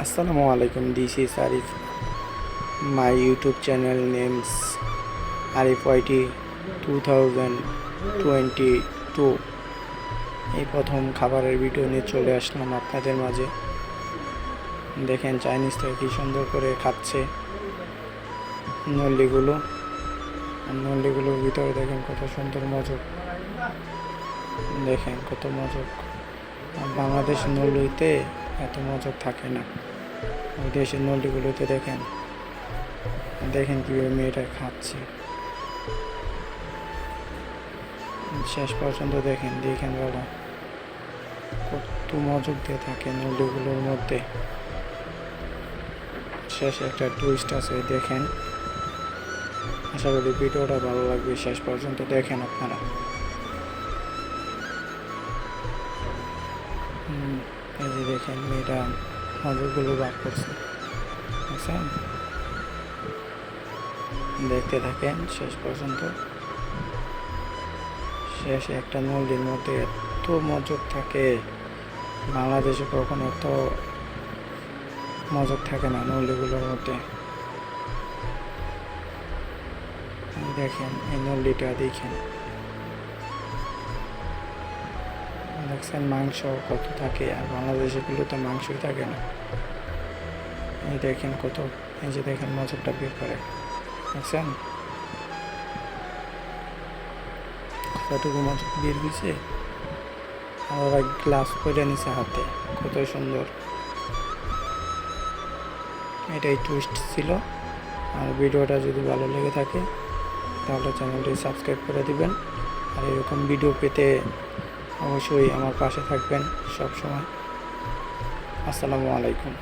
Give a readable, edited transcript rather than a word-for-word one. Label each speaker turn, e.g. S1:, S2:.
S1: Assalamualaikum. This is Arif. My YouTube channel names Arif YT 2022. এই প্রথম খাবারের video নিয়ে চলে আসলাম আপনাদের মাঝে। দেখেন চাইনিজ থেকে কি সুন্দর করে খাচ্ছে নল্লিগুলো। নল্লিগুলোর ভিতরে দেখেন কত সুন্দর মজক, দেখেন কত মজক। বাংলাদেশ নল্লিতে এত মজক থাকে না, ওই দেশের নল্লিগুলোতে দেখেন দেখেন কীভাবে মেয়েটা খাচ্ছে। শেষ পর্যন্ত দেখেন দেখেন বাবা কত মজক দিয়ে থাকে নল্লিগুলোর মধ্যে। শেষে একটা টুইস্ট আছে, দেখেন। আশা করি ভিডিওটা ভালো লাগবে, শেষ পর্যন্ত দেখেন আপনারা। এই যে দেখেন মেয়েটা মজকগুলো বার করছে, বুঝছেন? দেখতে থাকেন শেষ পর্যন্ত। শেষে একটা নল্লির মধ্যে এত মজক থাকে, বাংলাদেশে কখনো এত মজক থাকে না নল্লিগুলোর মধ্যে। দেখেন এই নল্লিটা দেখেন, দেখছেন মাংস কত থাকে, আর বাংলাদেশেগুলোতে মাংসই থাকে না। এই দেখেন কত, এই যে দেখেন মজকটা বের করে, দেখছেন কতটুকু মজক বের হয়েছে। আর গ্লাস করে নিছে হাতে, কত সুন্দর। এটাই টুইস্ট ছিল। আর ভিডিওটা যদি ভালো লেগে থাকে তাহলে চ্যানেলটি সাবস্ক্রাইব করে দিবেন। আর এরকম ভিডিও পেতে অবশ্যই আমার পাশে থাকবেন সব সময়। আসসালামু আলাইকুম।